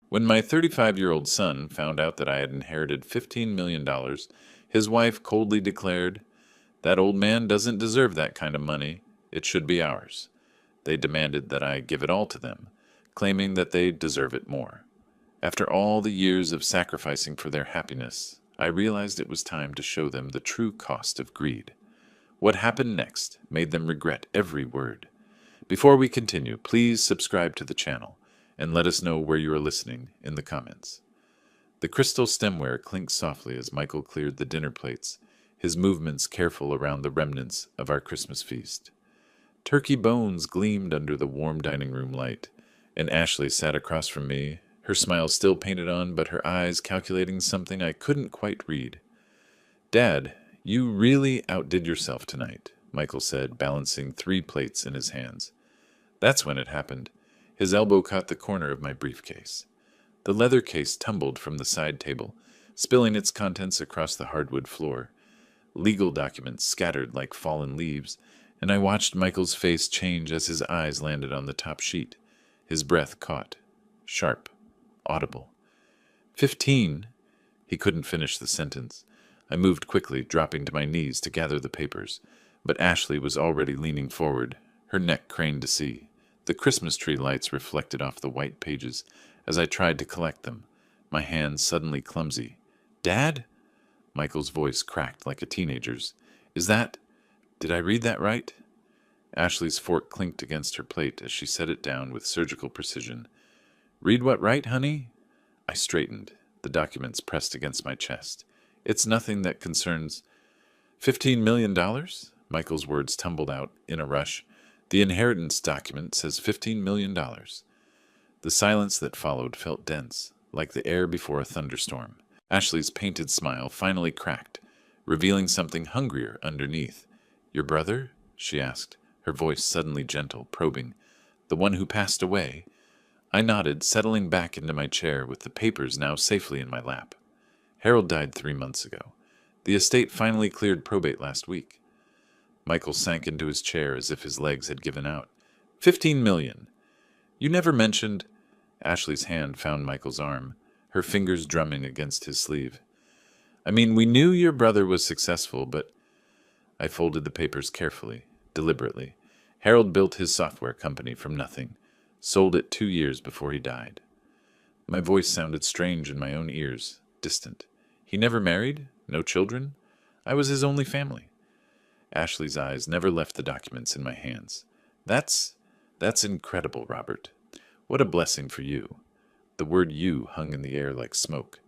When my 35-year-old son found out that I had inherited $15 million, his wife coldly declared, "That old man doesn't deserve that kind of money. It should be ours." They demanded that I give it all to them, claiming that they deserve it more. After all the years of sacrificing for their happiness, I realized it was time to show them the true cost of greed. What happened next made them regret every word. Before we continue, please subscribe to the channel and let us know where you are listening in the comments. The crystal stemware clinked softly as Michael cleared the dinner plates, his movements careful around the remnants of our Christmas feast. Turkey bones gleamed under the warm dining room light, and Ashley sat across from me, her smile still painted on, but her eyes calculating something I couldn't quite read. "Dad, you really outdid yourself tonight," Michael said, balancing 3 plates in his hands. That's when it happened. His elbow caught the corner of my briefcase. The leather case tumbled from the side table, spilling its contents across the hardwood floor. Legal documents scattered like fallen leaves, and I watched Michael's face change as his eyes landed on the top sheet. His breath caught, sharp, audible. 15. He couldn't finish the sentence. I moved quickly, dropping to my knees to gather the papers, but Ashley was already leaning forward, her neck craned to see. The Christmas tree lights reflected off the white pages as I tried to collect them, my hands suddenly clumsy. "Dad?" Michael's voice cracked like a teenager's. Did I read that right?" Ashley's fork clinked against her plate as she set it down with surgical precision. "Read what right, honey?" I straightened, the documents pressed against my chest. "It's nothing that concerns—" $15 million? Michael's words tumbled out in a rush. "The inheritance document says $15 million. The silence that followed felt dense, like the air before a thunderstorm. Ashley's painted smile finally cracked, revealing something hungrier underneath. "Your brother?" she asked, her voice suddenly gentle, probing. "The one who passed away?" I nodded, settling back into my chair with the papers now safely in my lap. "Harold died 3 months ago. The estate finally cleared probate last week." Michael sank into his chair as if his legs had given out. 15 million. You never mentioned—" Ashley's hand found Michael's arm, her fingers drumming against his sleeve. "I mean, we knew your brother was successful, but—" I folded the papers carefully, deliberately. "Harold built his software company from nothing, sold it 2 years before he died." My voice sounded strange in my own ears, distant. "He never married? No children? I was his only family." Ashley's eyes never left the documents in my hands. That's incredible, Robert. What a blessing for you." The word "you" hung in the air like smoke.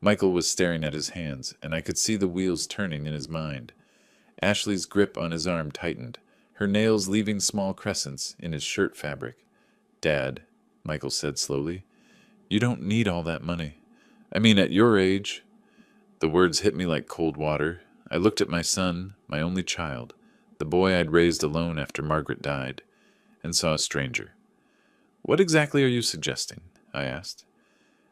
Michael was staring at his hands, and I could see the wheels turning in his mind. Ashley's grip on his arm tightened, her nails leaving small crescents in his shirt fabric. "Dad," Michael said slowly, "you don't need all that money. I mean, at your age—" The words hit me like cold water. I looked at my son, my only child, the boy I'd raised alone after Margaret died, and saw a stranger. "What exactly are you suggesting?" I asked.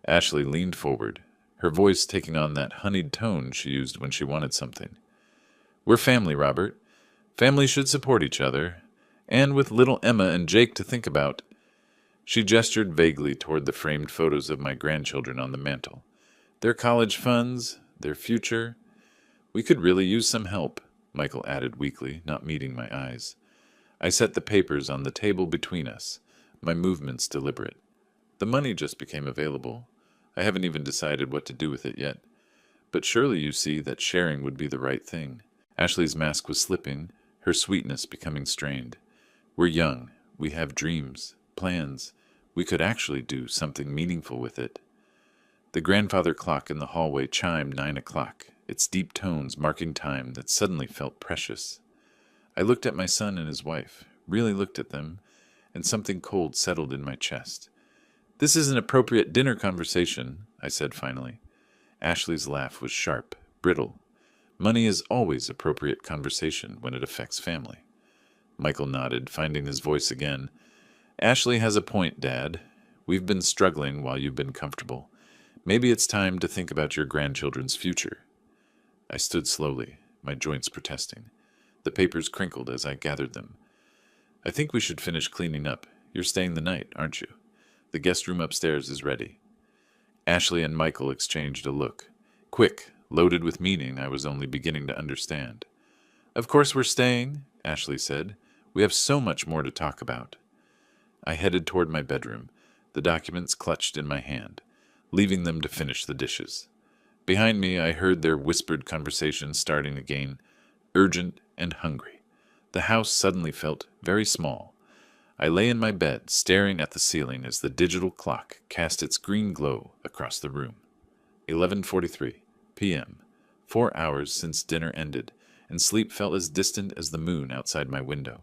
Ashley leaned forward, her voice taking on that honeyed tone she used when she wanted something. "We're family, Robert. Families should support each other. And with little Emma and Jake to think about—" She gestured vaguely toward the framed photos of my grandchildren on the mantel. "Their college funds, their future. We could really use some help," Michael added weakly, not meeting my eyes. I set the papers on the table between us, my movements deliberate. "The money just became available. I haven't even decided what to do with it yet. But surely you see that sharing would be the right thing." Ashley's mask was slipping, her sweetness becoming strained. "We're young. We have dreams, plans. We could actually do something meaningful with it." The grandfather clock in the hallway chimed 9 o'clock, its deep tones marking time that suddenly felt precious. I looked at my son and his wife, really looked at them, and something cold settled in my chest. "This is an appropriate dinner conversation," I said finally. Ashley's laugh was sharp, brittle. "Money is always appropriate conversation when it affects family." Michael nodded, finding his voice again. "Ashley has a point, Dad. We've been struggling while you've been comfortable. Maybe it's time to think about your grandchildren's future." I stood slowly, my joints protesting. The papers crinkled as I gathered them. "I think we should finish cleaning up. You're staying the night, aren't you? The guest room upstairs is ready." Ashley and Michael exchanged a look. Quick, loaded with meaning I was only beginning to understand. "Of course we're staying," Ashley said. "We have so much more to talk about." I headed toward my bedroom, the documents clutched in my hand, leaving them to finish the dishes. Behind me, I heard their whispered conversation starting again, urgent and hungry. The house suddenly felt very small. I lay in my bed, staring at the ceiling as the digital clock cast its green glow across the room. 11:43 p.m. 4 hours since dinner ended, and sleep felt as distant as the moon outside my window.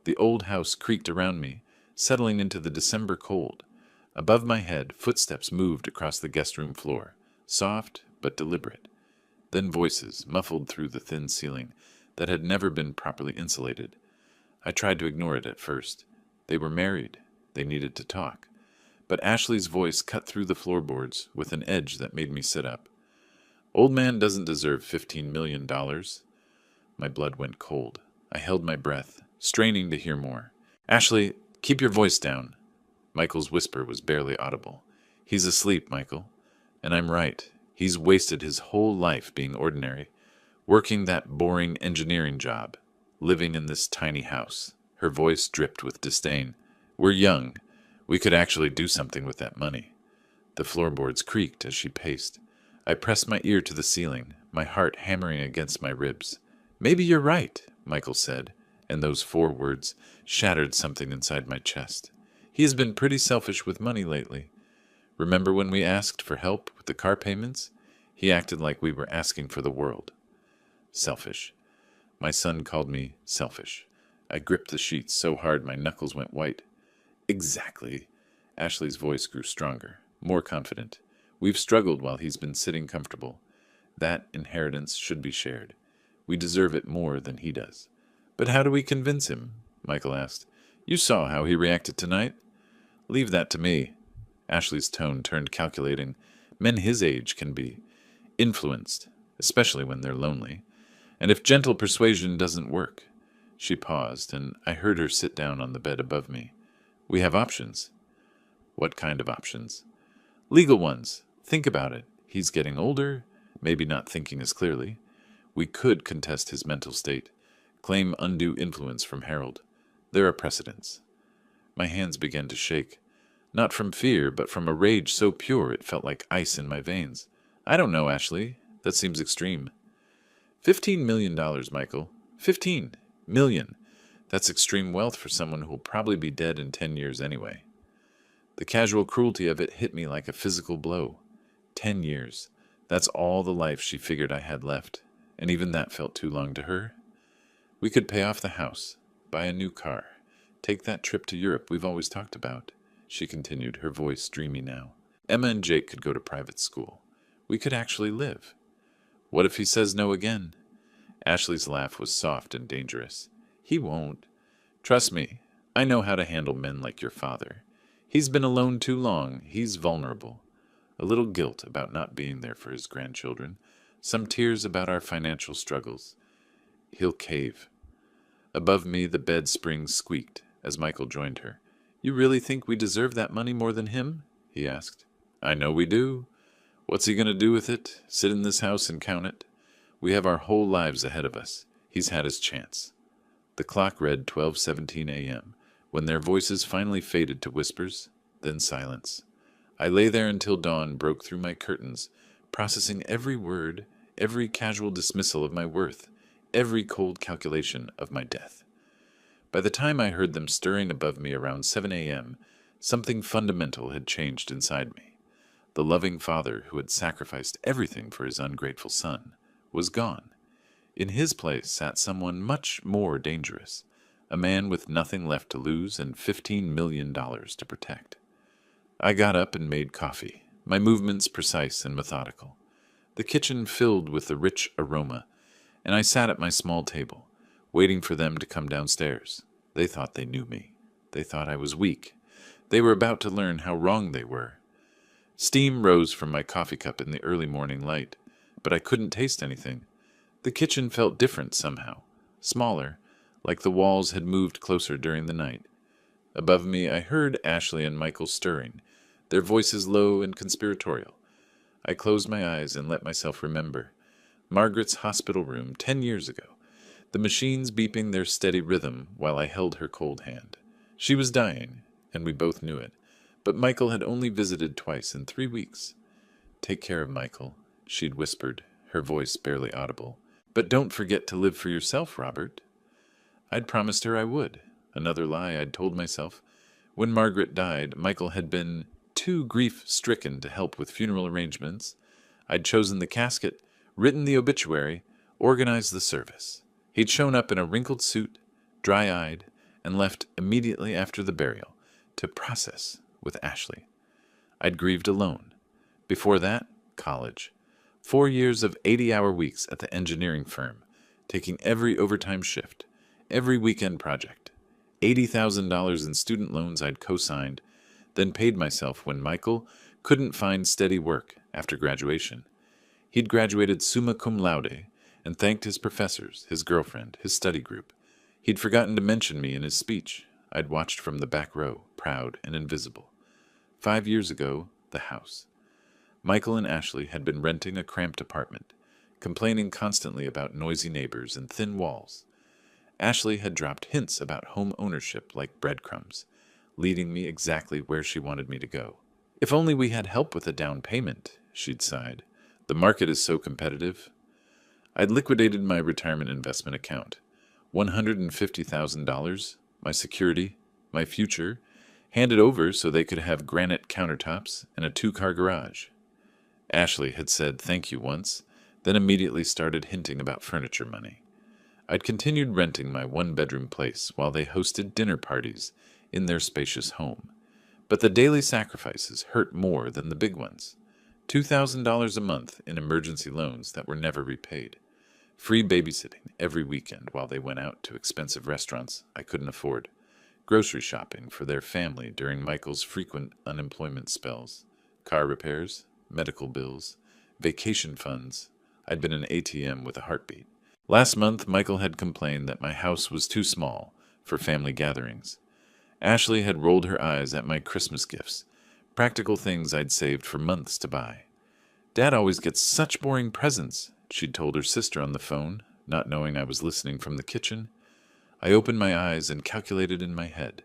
The old house creaked around me, settling into the December cold. Above my head, footsteps moved across the guest room floor, soft but deliberate. Then voices muffled through the thin ceiling that had never been properly insulated. I tried to ignore it at first. They were married. They needed to talk. But Ashley's voice cut through the floorboards with an edge that made me sit up. "Old man doesn't deserve $15 million. My blood went cold. I held my breath, straining to hear more. "Ashley, keep your voice down." Michael's whisper was barely audible. "He's asleep, Michael. And I'm right. He's wasted his whole life being ordinary, working that boring engineering job, living in this tiny house." Her voice dripped with disdain. "We're young. We could actually do something with that money." The floorboards creaked as she paced. I pressed my ear to the ceiling, my heart hammering against my ribs. "Maybe you're right," Michael said, and those 4 words shattered something inside my chest. "He has been pretty selfish with money lately. Remember when we asked for help with the car payments? He acted like we were asking for the world." Selfish. My son called me selfish. I gripped the sheets so hard my knuckles went white. "Exactly." Ashley's voice grew stronger, more confident. "We've struggled while he's been sitting comfortable. That inheritance should be shared. We deserve it more than he does." "But how do we convince him?" Michael asked. "You saw how he reacted tonight." "Leave that to me." Ashley's tone turned calculating. "Men his age can be influenced, especially when they're lonely. And if gentle persuasion doesn't work." She paused, and I heard her sit down on the bed above me. "We have options." "What kind of options?" "Legal ones. Think about it. He's getting older, maybe not thinking as clearly. We could contest his mental state, claim undue influence from Harold. There are precedents." My hands began to shake, not from fear, but from a rage so pure it felt like ice in my veins. "I don't know, Ashley. That seems extreme." $15 million, Michael. 15 million. That's extreme wealth for someone who'll probably be dead in 10 years anyway. The casual cruelty of it hit me like a physical blow. 10 years. That's all the life she figured I had left, and even that felt too long to her. "We could pay off the house, buy a new car, take that trip to Europe we've always talked about," she continued, her voice dreamy now. "Emma and Jake could go to private school. We could actually live." "What if he says no again?" Ashley's laugh was soft and dangerous. "He won't. Trust me, I know how to handle men like your father. He's been alone too long. He's vulnerable. A little guilt about not being there for his grandchildren. Some tears about our financial struggles. He'll cave." Above me, the bed springs squeaked as Michael joined her. "You really think we deserve that money more than him?" he asked. "I know we do. What's he going to do with it? Sit in this house and count it? We have our whole lives ahead of us. He's had his chance." The clock read 12:17 a.m. when their voices finally faded to whispers, then silence. I lay there until dawn broke through my curtains, processing every word, every casual dismissal of my worth, every cold calculation of my death. By the time I heard them stirring above me around 7 a.m., something fundamental had changed inside me. The loving father who had sacrificed everything for his ungrateful son was gone. In his place sat someone much more dangerous, a man with nothing left to lose and $15 million to protect. I got up and made coffee, my movements precise and methodical. The kitchen filled with the rich aroma, and I sat at my small table, waiting for them to come downstairs. They thought they knew me. They thought I was weak. They were about to learn how wrong they were. Steam rose from my coffee cup in the early morning light, but I couldn't taste anything. The kitchen felt different somehow, smaller, like the walls had moved closer during the night. Above me, I heard Ashley and Michael stirring, their voices low and conspiratorial. I closed my eyes and let myself remember. Margaret's hospital room 10 years ago, the machines beeping their steady rhythm while I held her cold hand. She was dying, and we both knew it, but Michael had only visited twice in 3 weeks. "Take care of Michael," she'd whispered, her voice barely audible. "But don't forget to live for yourself, Robert." I'd promised her I would. Another lie I'd told myself. When Margaret died, Michael had been too grief-stricken to help with funeral arrangements. I'd chosen the casket, written the obituary, organized the service. He'd shown up in a wrinkled suit, dry-eyed, and left immediately after the burial to process with Ashley. I'd grieved alone. Before that, college. 4 years of 80-hour weeks at the engineering firm, taking every overtime shift, every weekend project. $80,000 in student loans I'd co-signed, then paid myself when Michael couldn't find steady work after graduation. He'd graduated summa cum laude and thanked his professors, his girlfriend, his study group. He'd forgotten to mention me in his speech. I'd watched from the back row, proud and invisible. 5 years ago, the house. Michael and Ashley had been renting a cramped apartment, complaining constantly about noisy neighbors and thin walls. Ashley had dropped hints about home ownership like breadcrumbs, leading me exactly where she wanted me to go. "If only we had help with a down payment," she'd sighed. "The market is so competitive." I'd liquidated my retirement investment account. $150,000, my security, my future, handed over so they could have granite countertops and a 2-car garage. Ashley had said thank you once, then immediately started hinting about furniture money. I'd continued renting my 1-bedroom place while they hosted dinner parties in their spacious home. But the daily sacrifices hurt more than the big ones. $2,000 a month in emergency loans that were never repaid. Free babysitting every weekend while they went out to expensive restaurants I couldn't afford. Grocery shopping for their family during Michael's frequent unemployment spells. Car repairs, medical bills, vacation funds. I'd been an ATM with a heartbeat. Last month, Michael had complained that my house was too small for family gatherings. Ashley had rolled her eyes at my Christmas gifts, practical things I'd saved for months to buy. "Dad always gets such boring presents," she'd told her sister on the phone, not knowing I was listening from the kitchen. I opened my eyes and calculated in my head.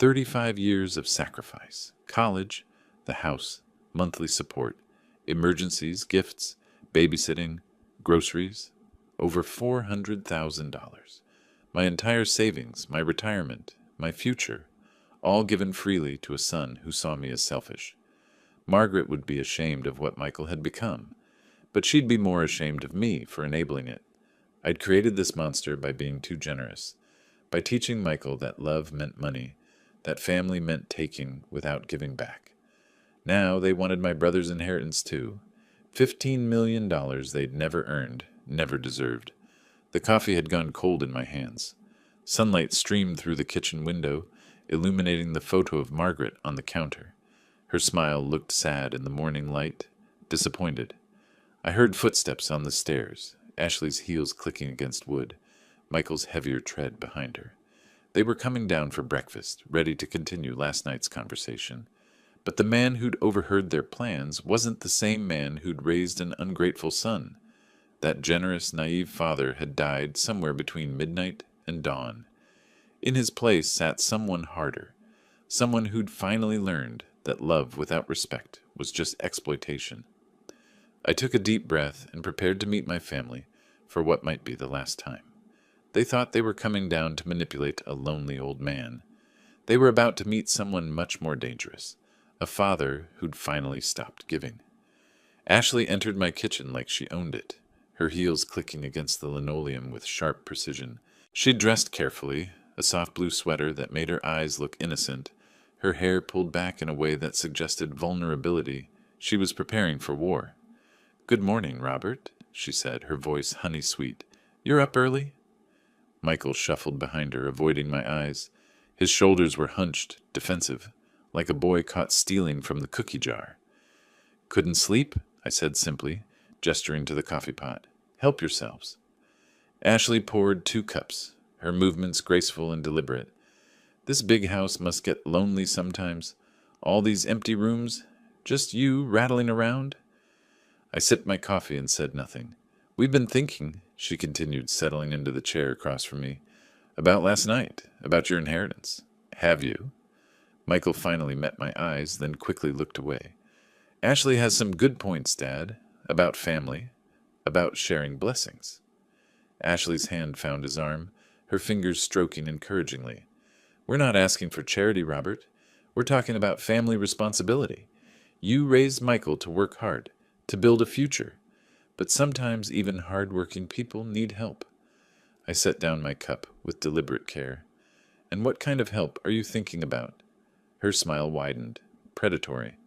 35 years of sacrifice. College, the house, monthly support, emergencies, gifts, babysitting, groceries. Over $400,000. My entire savings, my retirement, my future, all given freely to a son who saw me as selfish. Margaret would be ashamed of what Michael had become, but she'd be more ashamed of me for enabling it. I'd created this monster by being too generous, by teaching Michael that love meant money, that family meant taking without giving back. Now they wanted my brother's inheritance too. $15 million they'd never earned, never deserved. The coffee had gone cold in my hands. Sunlight streamed through the kitchen window, illuminating the photo of Margaret on the counter. Her smile looked sad in the morning light, disappointed. I heard footsteps on the stairs, Ashley's heels clicking against wood, Michael's heavier tread behind her. They were coming down for breakfast, ready to continue last night's conversation. But the man who'd overheard their plans wasn't the same man who'd raised an ungrateful son. That generous, naive father had died somewhere between midnight and dawn. In his place sat someone harder, someone who'd finally learned that love without respect was just exploitation. I took a deep breath and prepared to meet my family for what might be the last time. They thought they were coming down to manipulate a lonely old man. They were about to meet someone much more dangerous, a father who'd finally stopped giving. Ashley entered my kitchen like she owned it, her heels clicking against the linoleum with sharp precision. She'd dressed carefully, a soft blue sweater that made her eyes look innocent, her hair pulled back in a way that suggested vulnerability. She was preparing for war. "Good morning, Robert," she said, her voice honey-sweet. "You're up early?" Michael shuffled behind her, avoiding my eyes. His shoulders were hunched, defensive, like a boy caught stealing from the cookie jar. "Couldn't sleep?" I said simply, gesturing to the coffee pot. "Help yourselves." Ashley poured 2 cups, her movements graceful and deliberate. This big house must get lonely sometimes. All these empty rooms? Just you rattling around? I sipped my coffee and said nothing. We've been thinking, she continued, settling into the chair across from me, about last night, about your inheritance. Have you? Michael finally met my eyes, then quickly looked away. Ashley has some good points, Dad, about family, about sharing blessings. Ashley's hand found his arm, her fingers stroking encouragingly. We're not asking for charity, Robert. We're talking about family responsibility. You raised Michael to work hard, to build a future. But sometimes even hard-working people need help. I set down my cup with deliberate care. And what kind of help are you thinking about? Her smile widened, predatory.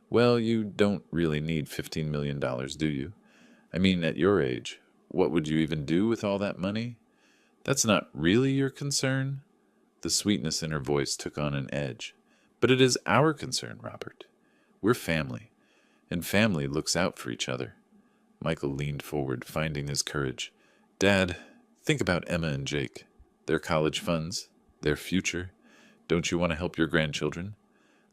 Well, you don't really need $15 million, do you? I mean, at your age, what would you even do with all that money? That's not really your concern? The sweetness in her voice took on an edge. But it is our concern, Robert. We're family, and family looks out for each other. Michael leaned forward, finding his courage. Dad, think about Emma and Jake. Their college funds, their future. Don't you want to help your grandchildren?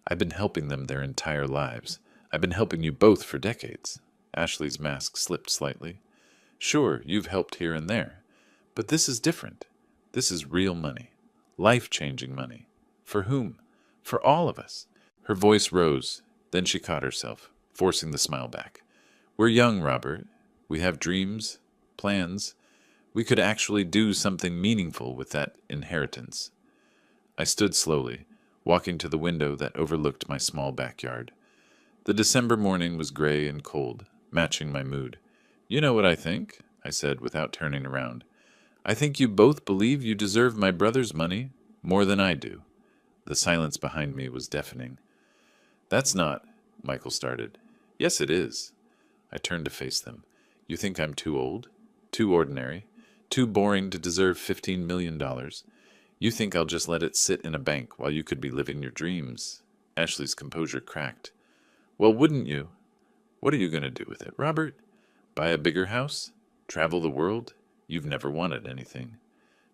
I've been helping them their entire lives. I've been helping you both for decades. Ashley's mask slipped slightly. Sure, you've helped here and there. But this is different. This is real money. Life-changing money. For whom? For all of us. Her voice rose. Then she caught herself, forcing the smile back. We're young, Robert. We have dreams, plans. We could actually do something meaningful with that inheritance. I stood slowly, walking to the window that overlooked my small backyard. The December morning was gray and cold, matching my mood. You know what I think, I said without turning around. I think you both believe you deserve my brother's money more than I do. The silence behind me was deafening. That's not, Michael started. Yes, it is. I turned to face them. You think I'm too old? Too ordinary? Too boring to deserve $15 million? You think I'll just let it sit in a bank while you could be living your dreams? Ashley's composure cracked. Well, wouldn't you? What are you going to do with it, Robert? Buy a bigger house? Travel the world? You've never wanted anything.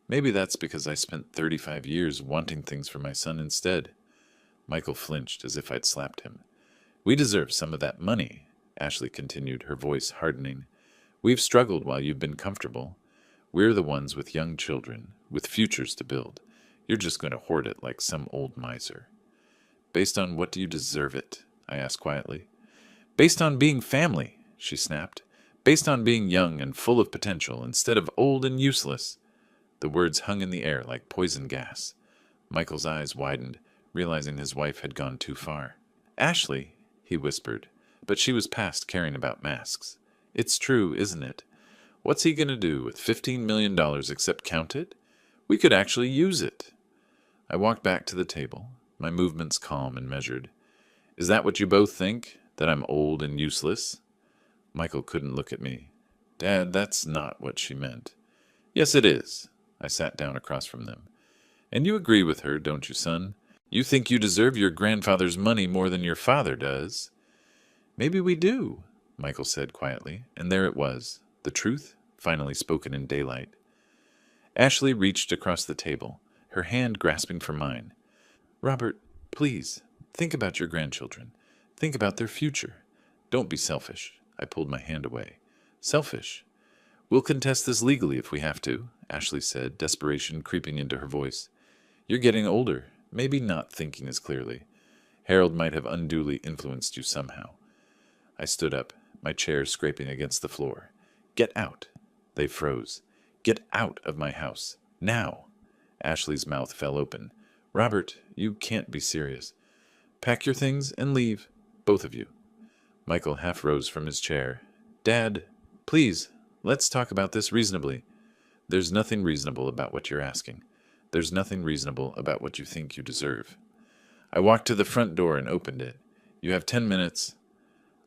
Maybe that's because I spent 35 years wanting things for my son instead. Michael flinched as if I'd slapped him. We deserve some of that money, Ashley continued, her voice hardening. We've struggled while you've been comfortable. We're the ones with young children, with futures to build. You're just going to hoard it like some old miser. Based on what do you deserve it? I asked quietly. Based on being family, she snapped. Based on being young and full of potential instead of old and useless. The words hung in the air like poison gas. Michael's eyes widened, realizing his wife had gone too far. Ashley, he whispered, but she was past caring about masks. It's true, isn't it? What's he going to do with $15 million except count it? We could actually use it. I walked back to the table, my movements calm and measured. Is that what you both think? That I'm old and useless? Michael couldn't look at me. Dad, that's not what she meant. Yes, it is. I sat down across from them. And you agree with her, don't you, son? You think you deserve your grandfather's money more than your father does. Maybe we do, Michael said quietly, and there it was, the truth finally spoken in daylight. Ashley reached across the table, her hand grasping for mine. Robert, please, think about your grandchildren. Think about their future. Don't be selfish. I pulled my hand away. Selfish? We'll contest this legally if we have to, Ashley said, desperation creeping into her voice. You're getting older, maybe not thinking as clearly. Harold might have unduly influenced you somehow. I stood up, my chair scraping against the floor. Get out. They froze. Get out of my house. Now. Ashley's mouth fell open. Robert, you can't be serious. Pack your things and leave, both of you. Michael half rose from his chair. Dad, please, let's talk about this reasonably. There's nothing reasonable about what you're asking. There's nothing reasonable about what you think you deserve. I walked to the front door and opened it. You have 10 minutes.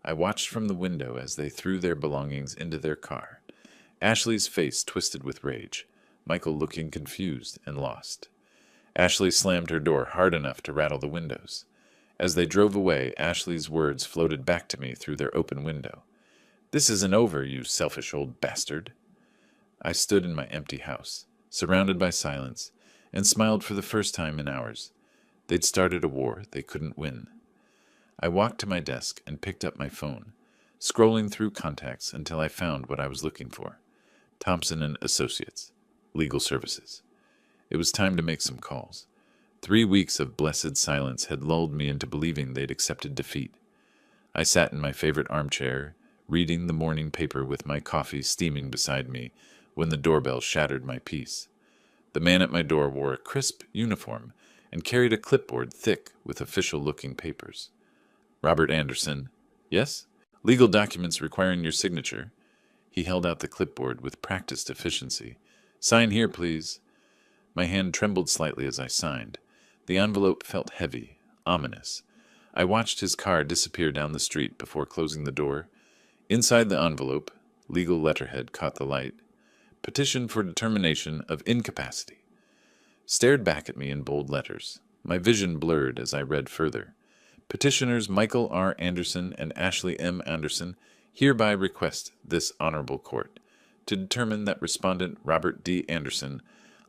I watched from the window as they threw their belongings into their car. Ashley's face twisted with rage, Michael looking confused and lost. Ashley slammed her door hard enough to rattle the windows. As they drove away, Ashley's words floated back to me through their open window. This isn't over, you selfish old bastard. I stood in my empty house, surrounded by silence, and smiled for the first time in hours. They'd started a war they couldn't win. I walked to my desk and picked up my phone, scrolling through contacts until I found what I was looking for. Thompson and Associates, Legal Services. It was time to make some calls. 3 weeks of blessed silence had lulled me into believing they'd accepted defeat. I sat in my favorite armchair, reading the morning paper with my coffee steaming beside me when the doorbell shattered my peace. The man at my door wore a crisp uniform and carried a clipboard thick with official-looking papers. Robert Anderson. Yes? Legal documents requiring your signature. He held out the clipboard with practiced efficiency. Sign here, please. My hand trembled slightly as I signed. The envelope felt heavy, ominous. I watched his car disappear down the street before closing the door. Inside the envelope, legal letterhead caught the light. Petition for determination of incapacity. Stared back at me in bold letters. My vision blurred as I read further. Petitioners Michael R. Anderson and Ashley M. Anderson hereby request this honorable court to determine that respondent Robert D. Anderson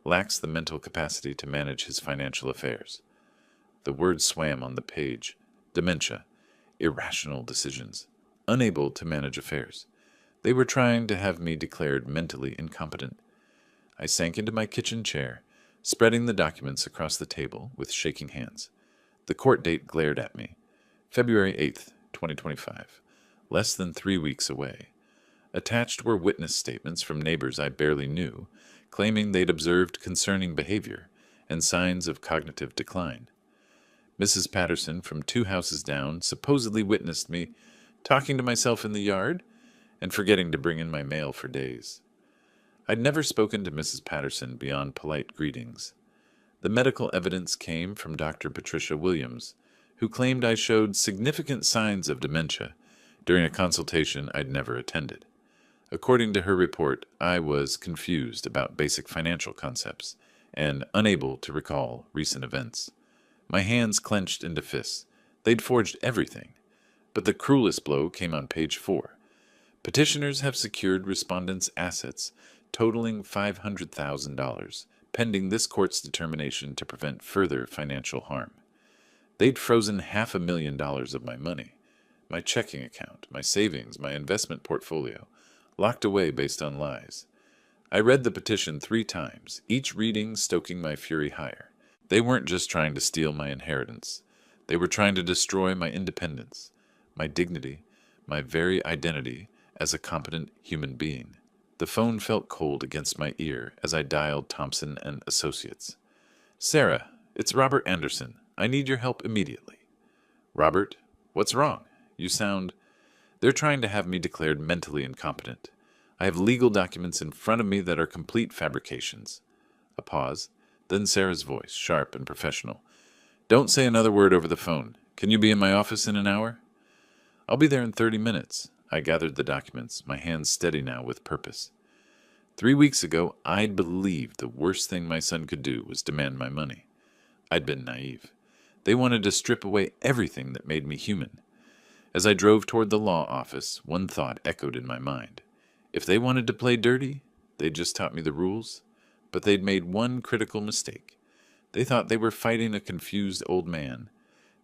lacks the mental capacity to manage his financial affairs. The words swam on the page. Dementia. Irrational decisions. Unable to manage affairs. They were trying to have me declared mentally incompetent. I sank into my kitchen chair, spreading the documents across the table with shaking hands. The court date glared at me. February 8th, 2025. Less than 3 weeks away. Attached were witness statements from neighbors I barely knew, claiming they'd observed concerning behavior and signs of cognitive decline. Mrs. Patterson from 2 houses down supposedly witnessed me talking to myself in the yard and forgetting to bring in my mail for days. I'd never spoken to Mrs. Patterson beyond polite greetings. The medical evidence came from Dr. Patricia Williams, who claimed I showed significant signs of dementia during a consultation I'd never attended. According to her report, I was confused about basic financial concepts and unable to recall recent events. My hands clenched into fists. They'd forged everything. But the cruelest blow came on page 4. Petitioners have secured respondents' assets totaling $500,000, pending this court's determination to prevent further financial harm. They'd frozen $500,000 of my money, my checking account, my savings, my investment portfolio, locked away based on lies. I read the petition 3 times, each reading stoking my fury higher. They weren't just trying to steal my inheritance. They were trying to destroy my independence, my dignity, my very identity as a competent human being. The phone felt cold against my ear as I dialed Thompson and Associates. Sarah, it's Robert Anderson. I need your help immediately. Robert, what's wrong? You sound... They're trying to have me declared mentally incompetent. I have legal documents in front of me that are complete fabrications. A pause, then Sarah's voice, sharp and professional. Don't say another word over the phone. Can you be in my office in an hour? I'll be there in 30 minutes. I gathered the documents, my hands steady now with purpose. 3 weeks ago, I'd believed the worst thing my son could do was demand my money. I'd been naive. They wanted to strip away everything that made me human. As I drove toward the law office, one thought echoed in my mind. If they wanted to play dirty, they'd just taught me the rules. But they'd made one critical mistake. They thought they were fighting a confused old man.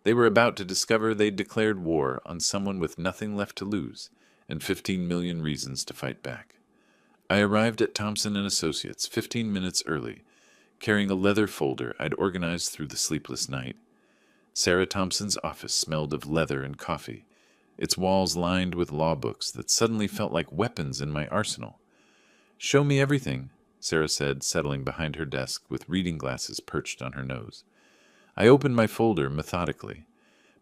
They were about to discover they'd declared war on someone with nothing left to lose and 15 million reasons to fight back. I arrived at Thompson and Associates 15 minutes early, carrying a leather folder I'd organized through the sleepless night. Sarah Thompson's office smelled of leather and coffee, its walls lined with law books that suddenly felt like weapons in my arsenal. Show me everything, Sarah said, settling behind her desk with reading glasses perched on her nose. I opened my folder methodically.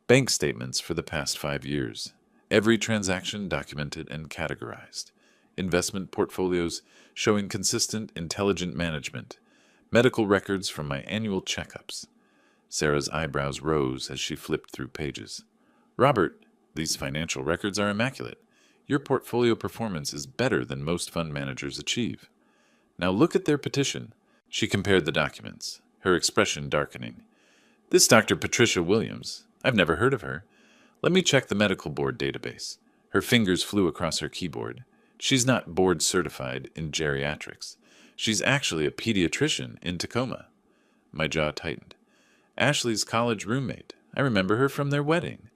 Bank statements for the past 5 years. Every transaction documented and categorized. Investment portfolios showing consistent, intelligent management. Medical records from my annual checkups. Sarah's eyebrows rose as she flipped through pages. Robert, these financial records are immaculate. Your portfolio performance is better than most fund managers achieve. Now look at their petition. She compared the documents, her expression darkening. This Dr. Patricia Williams. I've never heard of her. Let me check the medical board database. Her fingers flew across her keyboard. She's not board certified in geriatrics. She's actually a pediatrician in Tacoma. My jaw tightened. Ashley's college roommate. I remember her from their wedding.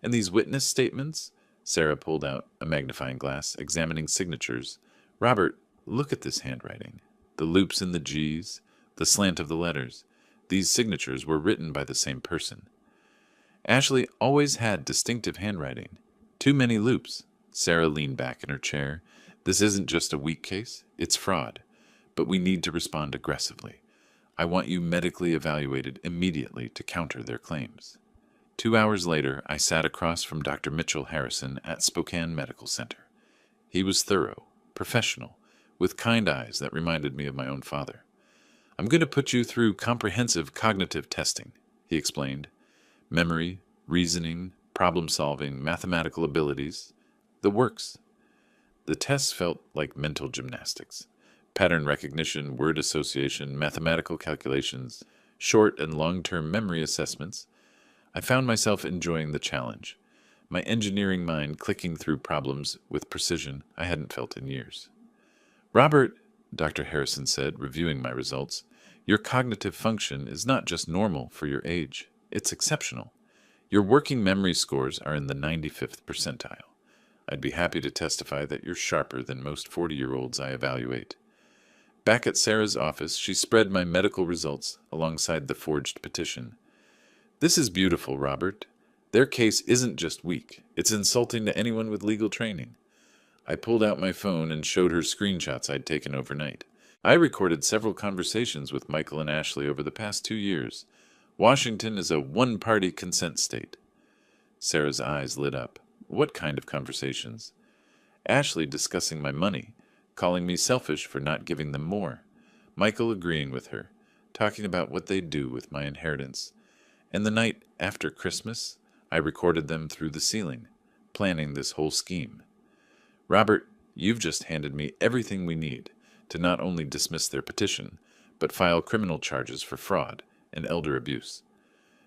And these witness statements? Sarah pulled out a magnifying glass, examining signatures. Robert, look at this handwriting. The loops in the G's, the slant of the letters. These signatures were written by the same person. Ashley always had distinctive handwriting. Too many loops. Sarah leaned back in her chair. This isn't just a weak case, it's fraud. But we need to respond aggressively. I want you medically evaluated immediately to counter their claims. 2 hours later, I sat across from Dr. Mitchell Harrison at Spokane Medical Center. He was thorough, professional, with kind eyes that reminded me of my own father. I'm going to put you through comprehensive cognitive testing, he explained. Memory, reasoning, problem-solving, mathematical abilities, the works. The tests felt like mental gymnastics. Pattern recognition, word association, mathematical calculations, short and long-term memory assessments. I found myself enjoying the challenge, my engineering mind clicking through problems with precision I hadn't felt in years. Robert, Dr. Harrison said, reviewing my results, your cognitive function is not just normal for your age, it's exceptional. Your working memory scores are in the 95th percentile. I'd be happy to testify that you're sharper than most 40-year-olds I evaluate. Back at Sarah's office, she spread my medical results alongside the forged petition. This is beautiful, Robert. Their case isn't just weak. It's insulting to anyone with legal training. I pulled out my phone and showed her screenshots I'd taken overnight. I recorded several conversations with Michael and Ashley over the past 2 years. Washington is a one-party consent state. Sarah's eyes lit up. What kind of conversations? Ashley discussing my money, calling me selfish for not giving them more. Michael agreeing with her, talking about what they'd do with my inheritance. And the night after Christmas, I recorded them through the ceiling, planning this whole scheme. Robert, you've just handed me everything we need to not only dismiss their petition, but file criminal charges for fraud and elder abuse.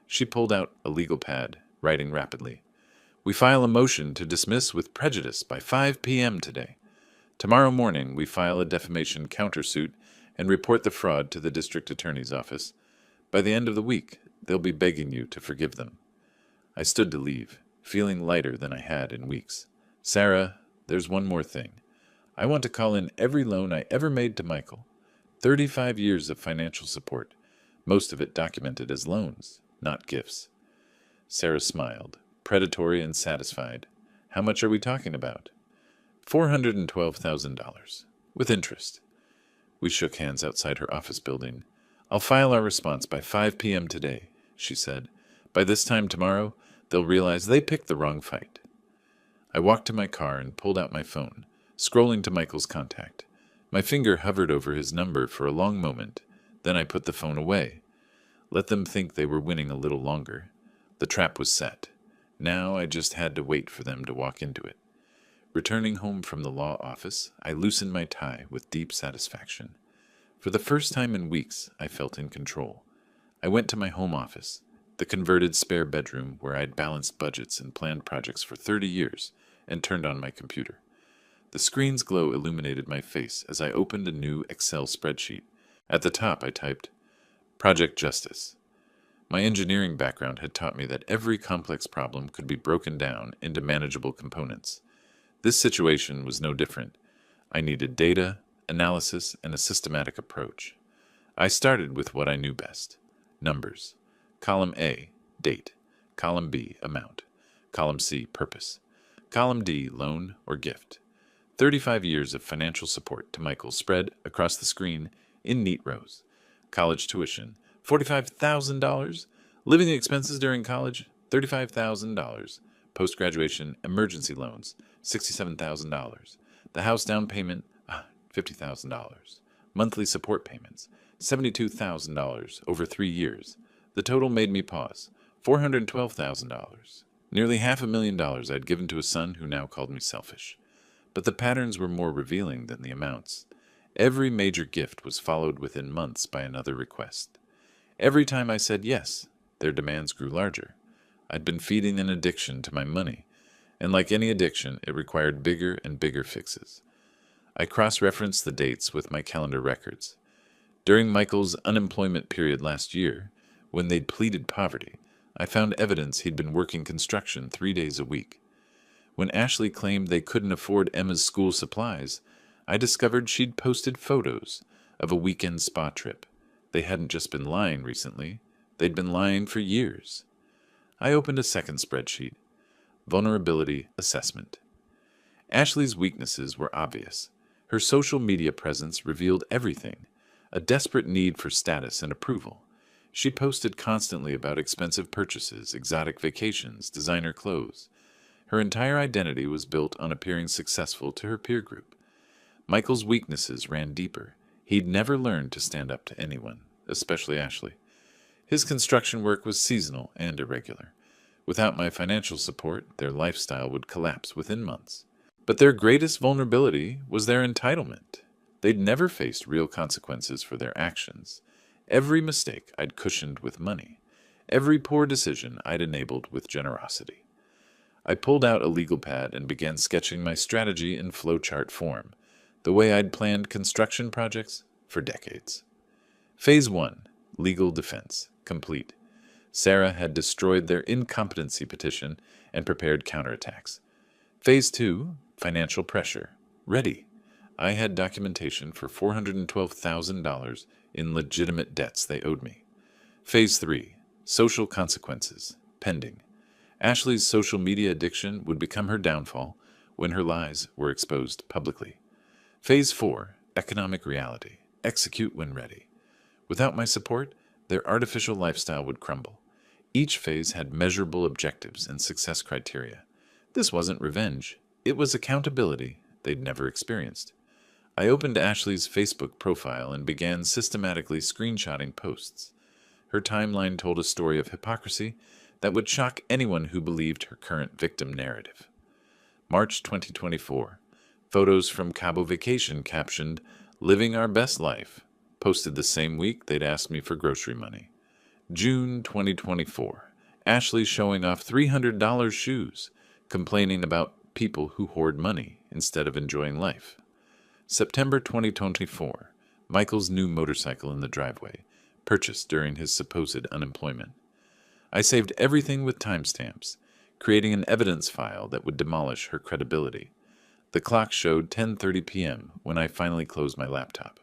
She pulled out a legal pad, writing rapidly. We file a motion to dismiss with prejudice by 5 p.m. today. Tomorrow morning, we file a defamation countersuit and report the fraud to the district attorney's office. By the end of the week, they'll be begging you to forgive them. I stood to leave, feeling lighter than I had in weeks. Sarah, there's one more thing. I want to call in every loan I ever made to Michael. 35 years of financial support, most of it documented as loans, not gifts. Sarah smiled, predatory and satisfied. How much are we talking about? $412,000, with interest. We shook hands outside her office building. I'll file our response by 5 p.m. today, she said. By this time tomorrow, they'll realize they picked the wrong fight. I walked to my car and pulled out my phone, scrolling to Michael's contact. My finger hovered over his number for a long moment. Then I put the phone away. Let them think they were winning a little longer. The trap was set. Now I just had to wait for them to walk into it. Returning home from the law office, I loosened my tie with deep satisfaction. For the first time in weeks, I felt in control. I went to my home office, the converted spare bedroom where I'd balanced budgets and planned projects for 30 years, and turned on my computer. The screen's glow illuminated my face as I opened a new Excel spreadsheet. At the top, I typed, Project Justice. My engineering background had taught me that every complex problem could be broken down into manageable components. This situation was no different. I needed data, analysis, and a systematic approach. I started with what I knew best. Numbers. Column A, date. Column B, amount. Column C, purpose. Column D, loan or gift. 35 years of financial support to Michael spread across the screen in neat rows. College tuition, $45,000. Living expenses during college, $35,000. Post-graduation emergency loans, $67,000. The house down payment, $50,000. Monthly support payments, $72,000 over 3 years. The total made me pause, $412,000. Nearly $500,000 I'd given to a son who now called me selfish. But the patterns were more revealing than the amounts. Every major gift was followed within months by another request. Every time I said yes, their demands grew larger. I'd been feeding an addiction to my money, and like any addiction, it required bigger and bigger fixes. I cross-referenced the dates with my calendar records. During Michael's unemployment period last year, when they'd pleaded poverty, I found evidence he'd been working construction 3 days a week. When Ashley claimed they couldn't afford Emma's school supplies, I discovered she'd posted photos of a weekend spa trip. They hadn't just been lying recently, they'd been lying for years. I opened a second spreadsheet. Vulnerability assessment. Ashley's weaknesses were obvious. Her social media presence revealed everything, a desperate need for status and approval. She posted constantly about expensive purchases, exotic vacations, designer clothes. Her entire identity was built on appearing successful to her peer group. Michael's weaknesses ran deeper. He'd never learned to stand up to anyone, especially Ashley. His construction work was seasonal and irregular. Without my financial support, their lifestyle would collapse within months. But their greatest vulnerability was their entitlement. They'd never faced real consequences for their actions. Every mistake I'd cushioned with money. Every poor decision I'd enabled with generosity. I pulled out a legal pad and began sketching my strategy in flowchart form, the way I'd planned construction projects for decades. Phase 1, legal defense, complete. Sarah had destroyed their incompetency petition and prepared counterattacks. Phase 2, financial pressure, ready. I had documentation for $412,000 in legitimate debts they owed me. Phase 3, social consequences, pending. Ashley's social media addiction would become her downfall when her lies were exposed publicly. Phase 4, economic reality, execute when ready. Without my support, their artificial lifestyle would crumble. Each phase had measurable objectives and success criteria. This wasn't revenge. It was accountability they'd never experienced. I opened Ashley's Facebook profile and began systematically screenshotting posts. Her timeline told a story of hypocrisy that would shock anyone who believed her current victim narrative. March 2024. Photos from Cabo Vacation captioned, "Living our best life," posted the same week they'd asked me for grocery money. June 2024. Ashley showing off $300 shoes, complaining about people who hoard money instead of enjoying life. September 2024. Michael's new motorcycle in the driveway, purchased during his supposed unemployment. I saved everything with timestamps, creating an evidence file that would demolish her credibility. The clock showed 10:30 p.m. when I finally closed my laptop.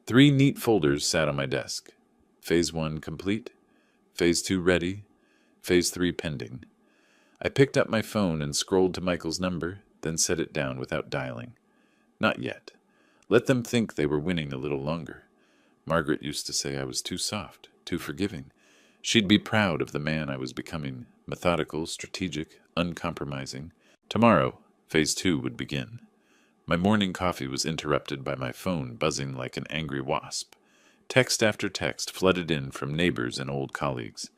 3 neat folders sat on my desk. Phase 1 complete. Phase 2 ready. Phase 3 pending. I picked up my phone and scrolled to Michael's number, then set it down without dialing. Not yet. Let them think they were winning a little longer. Margaret used to say I was too soft, too forgiving. She'd be proud of the man I was becoming, methodical, strategic, uncompromising. Tomorrow, Phase 2 would begin. My morning coffee was interrupted by my phone buzzing like an angry wasp. Text after text flooded in from neighbors and old colleagues.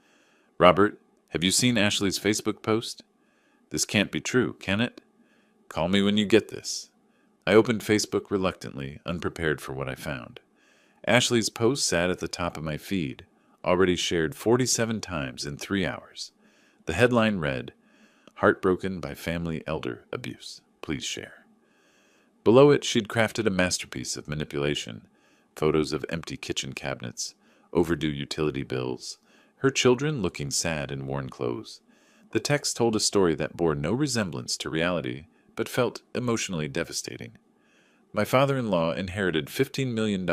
"Robert, have you seen Ashley's Facebook post? This can't be true, can it? Call me when you get this." I opened Facebook reluctantly, unprepared for what I found. Ashley's post sat at the top of my feed, already shared 47 times in 3 hours. The headline read, "Heartbroken by family elder abuse. Please share." Below it, she'd crafted a masterpiece of manipulation. Photos of empty kitchen cabinets, overdue utility bills, her children looking sad in worn clothes. The text told a story that bore no resemblance to reality, but felt emotionally devastating. My father-in-law inherited $15 million,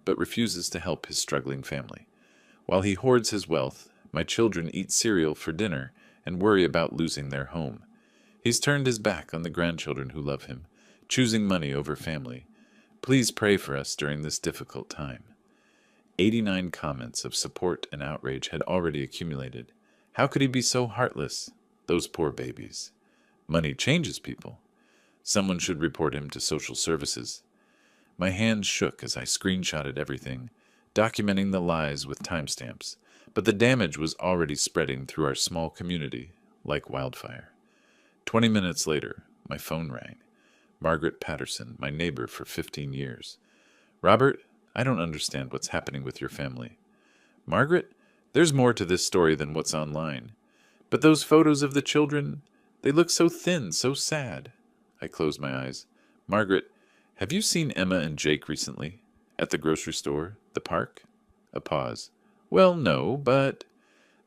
but refuses to help his struggling family. While he hoards his wealth, my children eat cereal for dinner and worry about losing their home. He's turned his back on the grandchildren who love him, choosing money over family. Please pray for us during this difficult time. 89 comments of support and outrage had already accumulated. How could he be so heartless? Those poor babies. Money changes people. Someone should report him to social services. My hands shook as I screenshotted everything, documenting the lies with timestamps, but the damage was already spreading through our small community like wildfire. 20 minutes later, my phone rang. Margaret Patterson, my neighbor for 15 years. "Robert, I don't understand what's happening with your family." "Margaret, there's more to this story than what's online. But those photos of the children, they look so thin, so sad." I closed my eyes. "Margaret, have you seen Emma and Jake recently? At the grocery store? The park?" A pause. "Well, no, but..."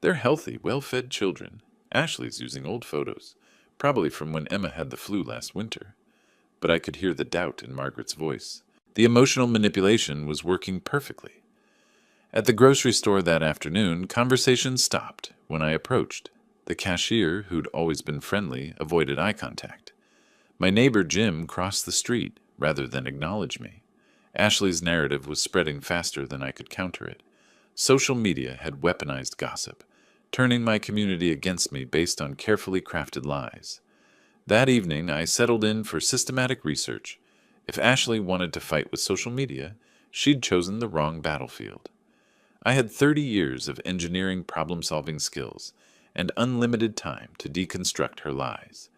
They're healthy, well-fed children. Ashley's using old photos, probably from when Emma had the flu last winter. But I could hear the doubt in Margaret's voice. The emotional manipulation was working perfectly. At the grocery store that afternoon, conversation stopped when I approached. The cashier, who'd always been friendly, avoided eye contact. My neighbor Jim crossed the street rather than acknowledge me. Ashley's narrative was spreading faster than I could counter it. Social media had weaponized gossip, turning my community against me based on carefully crafted lies. That evening, I settled in for systematic research. If Ashley wanted to fight with social media, she'd chosen the wrong battlefield. I had 30 years of engineering problem-solving skills and unlimited time to deconstruct her lies.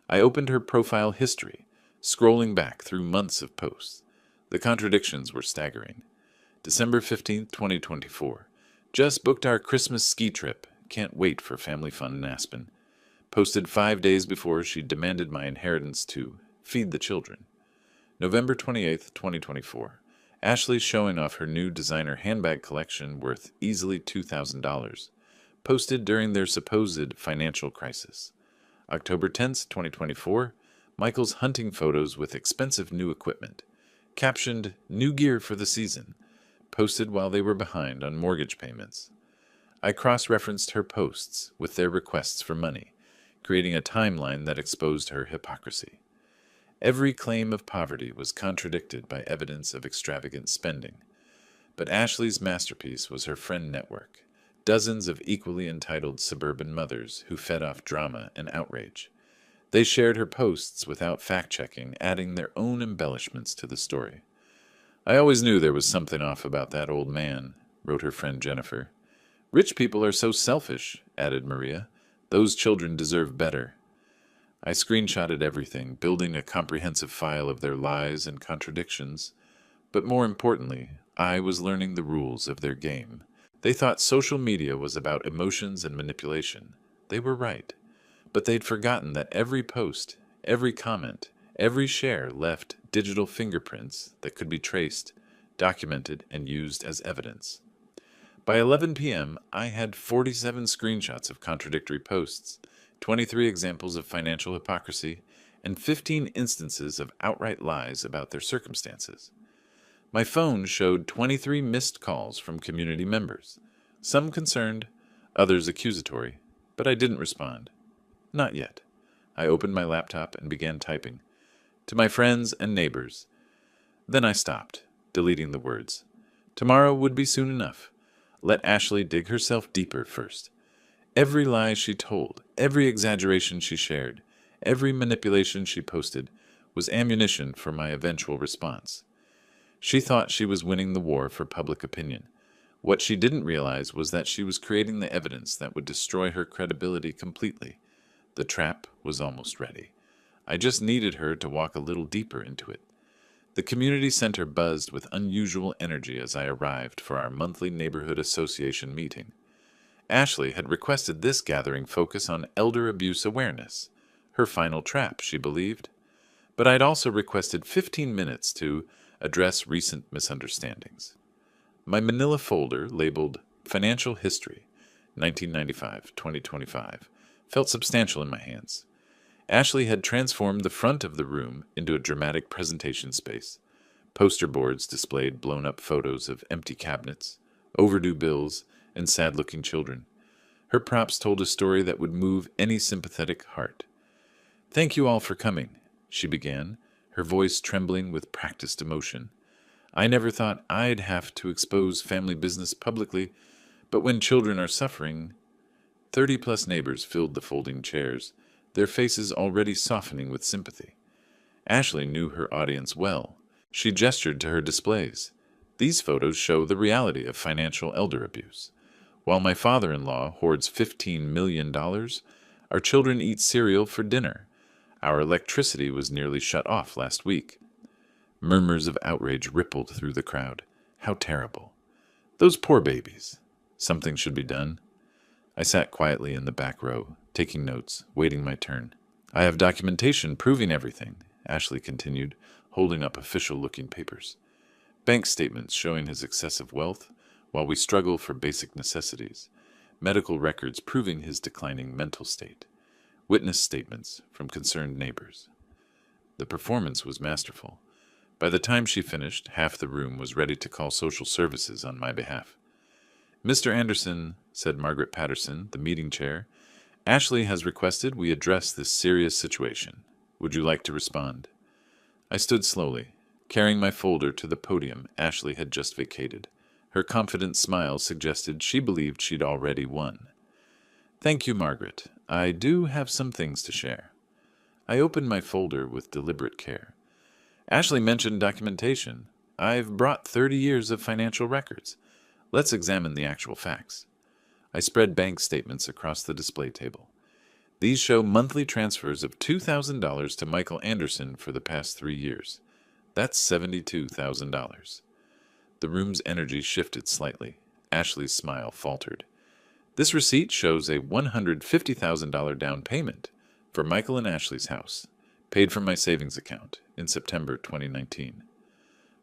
I opened her profile history, scrolling back through months of posts. The contradictions were staggering. December 15th, 2024. Just booked our Christmas ski trip. Can't wait for family fun in Aspen. Posted 5 days before she demanded my inheritance to feed the children. November 28th, 2024. Ashley showing off her new designer handbag collection worth easily $2,000. Posted during their supposed financial crisis. October 10th, 2024. Michael's hunting photos with expensive new equipment. Captioned, "New gear for the season." Posted while they were behind on mortgage payments. I cross-referenced her posts with their requests for money, creating a timeline that exposed her hypocrisy. Every claim of poverty was contradicted by evidence of extravagant spending. But Ashley's masterpiece was her friend network, dozens of equally entitled suburban mothers who fed off drama and outrage. They shared her posts without fact-checking, adding their own embellishments to the story. "I always knew there was something off about that old man," wrote her friend Jennifer. "Rich people are so selfish," added Maria. "Those children deserve better." I screenshotted everything, building a comprehensive file of their lies and contradictions. But more importantly, I was learning the rules of their game. They thought social media was about emotions and manipulation. They were right. But they'd forgotten that every post, every comment, every share left digital fingerprints that could be traced, documented, and used as evidence. By 11 p.m., I had 47 screenshots of contradictory posts, 23 examples of financial hypocrisy, and 15 instances of outright lies about their circumstances. My phone showed 23 missed calls from community members, some concerned, others accusatory, but I didn't respond. Not yet. I opened my laptop and began typing. To my friends and neighbors. Then I stopped, deleting the words. Tomorrow would be soon enough. Let Ashley dig herself deeper first. Every lie she told, every exaggeration she shared, every manipulation she posted was ammunition for my eventual response. She thought she was winning the war for public opinion. What she didn't realize was that she was creating the evidence that would destroy her credibility completely. The trap was almost ready. I just needed her to walk a little deeper into it. The community center buzzed with unusual energy as I arrived for our monthly neighborhood association meeting. Ashley had requested this gathering focus on elder abuse awareness, her final trap, she believed. But I'd also requested 15 minutes to address recent misunderstandings. My manila folder, labeled Financial History, 1995-2025, felt substantial in my hands. Ashley had transformed the front of the room into a dramatic presentation space. Poster boards displayed blown-up photos of empty cabinets, overdue bills, and sad-looking children. Her props told a story that would move any sympathetic heart. "Thank you all for coming," she began, her voice trembling with practiced emotion. "I never thought I'd have to expose family business publicly, but when children are suffering—" 30-plus neighbors filled the folding chairs, their faces already softening with sympathy. Ashley knew her audience well. She gestured to her displays. "These photos show the reality of financial elder abuse. While my father-in-law hoards $15 million, our children eat cereal for dinner. Our electricity was nearly shut off last week." Murmurs of outrage rippled through the crowd. How terrible. Those poor babies. Something should be done. I sat quietly in the back row, taking notes, waiting my turn. "I have documentation proving everything," Ashley continued, holding up official-looking papers. "Bank statements showing his excessive wealth, while we struggle for basic necessities. medical records proving his declining mental state, witness statements from concerned neighbors. The performance was masterful. By the time she finished, half the room was ready to call social services on my behalf. "Mr. Anderson," said Margaret Patterson, the meeting chair, "Ashley has requested we address this serious situation. Would you like to respond?" I stood slowly, carrying my folder to the podium Ashley had just vacated. Her confident smile suggested she believed she'd already won. "Thank you, Margaret. I do have some things to share." I opened my folder with deliberate care. Ashley mentioned documentation. I've brought 30 years of financial records. Let's examine the actual facts. I spread bank statements across the display table. These show monthly transfers of $2,000 to Michael Anderson for the past 3 years. That's $72,000. The room's energy shifted slightly. Ashley's smile faltered. "This receipt shows a $150,000 down payment for Michael and Ashley's house, paid from my savings account in September 2019.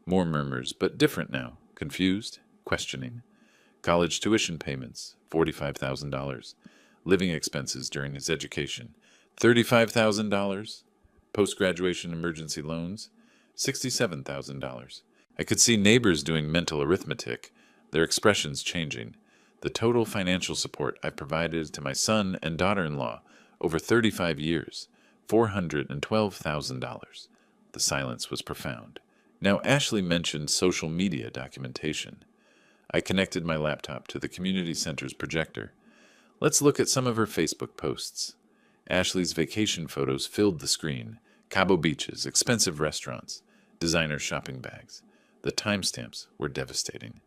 More murmurs, but different now, confused, questioning. College tuition payments, $45,000. Living expenses during his education, $35,000. Post-graduation emergency loans, $67,000. I could see neighbors doing mental arithmetic, their expressions changing. The total financial support I've provided to my son and daughter-in-law over 35 years, $412,000. The silence was profound. Now Ashley mentioned social media documentation. I connected my laptop to the community center's projector. Let's look at some of her Facebook posts. Ashley's vacation photos filled the screen. Cabo beaches, expensive restaurants, designer shopping bags. The timestamps were devastating.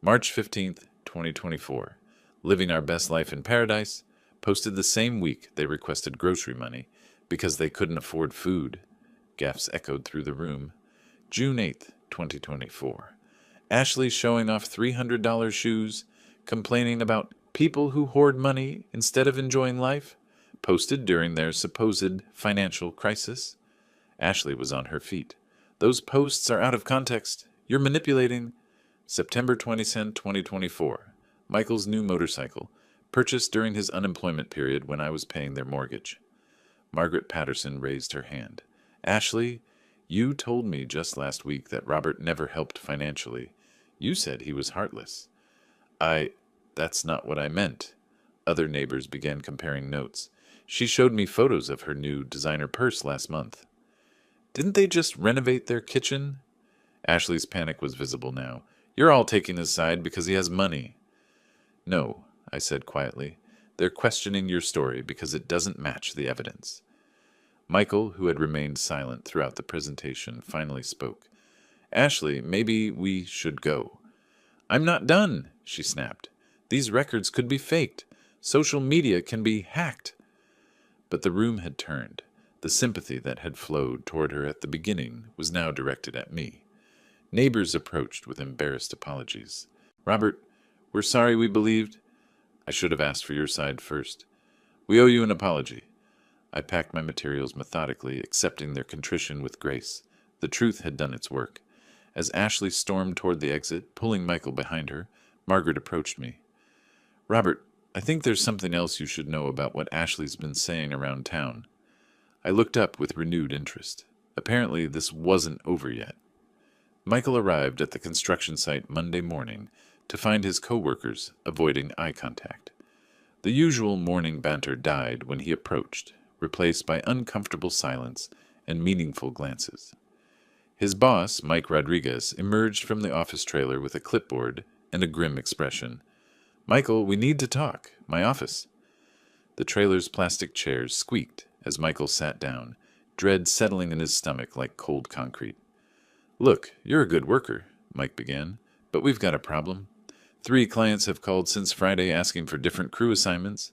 March 15th, 2024. Living our best life in paradise. Posted the same week they requested grocery money because they couldn't afford food. Gaffes echoed through the room. June 8th, 2024. Ashley showing off $300 shoes, complaining about people who hoard money instead of enjoying life, posted during their supposed financial crisis. Ashley was on her feet. "Those posts are out of context. You're manipulating." September 20th, 2024. Michael's new motorcycle, purchased during his unemployment period when I was paying their mortgage. Margaret Patterson raised her hand. "Ashley, you told me just last week that Robert never helped financially. You said he was heartless." That's not what I meant." Other neighbors began comparing notes. "She showed me photos of her new designer purse last month." "Didn't they just renovate their kitchen?" Ashley's panic was visible now. "You're all taking his side because he has money." "No," I said quietly. "They're questioning your story because it doesn't match the evidence." Michael, who had remained silent throughout the presentation, finally spoke. "Ashley, maybe we should go." "I'm not done," she snapped. "These records could be faked. Social media can be hacked." But the room had turned. The sympathy that had flowed toward her at the beginning was now directed at me. Neighbors approached with embarrassed apologies. "Robert, we're sorry we believed. I should have asked for your side first. We owe you an apology." I packed my materials methodically, accepting their contrition with grace. The truth had done its work. As Ashley stormed toward the exit, pulling Michael behind her, Margaret approached me. "Robert, I think there's something else you should know about what Ashley's been saying around town." I looked up with renewed interest. Apparently, this wasn't over yet. Michael arrived at the construction site Monday morning to find his co-workers avoiding eye contact. The usual morning banter died when he approached, replaced by uncomfortable silence and meaningful glances. His boss, Mike Rodriguez, emerged from the office trailer with a clipboard and a grim expression. "Michael, we need to talk. My office." The trailer's plastic chairs squeaked as Michael sat down, dread settling in his stomach like cold concrete. "Look, you're a good worker," Mike began, "but we've got a problem. 3 clients have called since Friday asking for different crew assignments."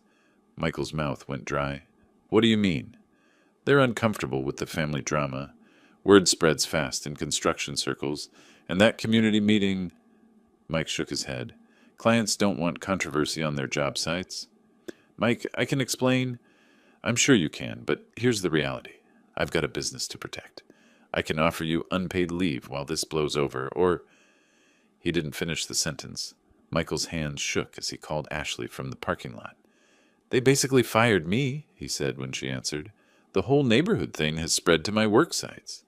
Michael's mouth went dry. "What do you mean?" "They're uncomfortable with the family drama. Word spreads fast in construction circles, and that community meeting—" Mike shook his head. "Clients don't want controversy on their job sites." "Mike, I can explain." "I'm sure you can, but here's the reality. I've got a business to protect. I can offer you unpaid leave while this blows over, or—" He didn't finish the sentence. Michael's hands shook as he called Ashley from the parking lot. They basically fired me, he said when she answered. The whole neighborhood thing has spread to my work sites.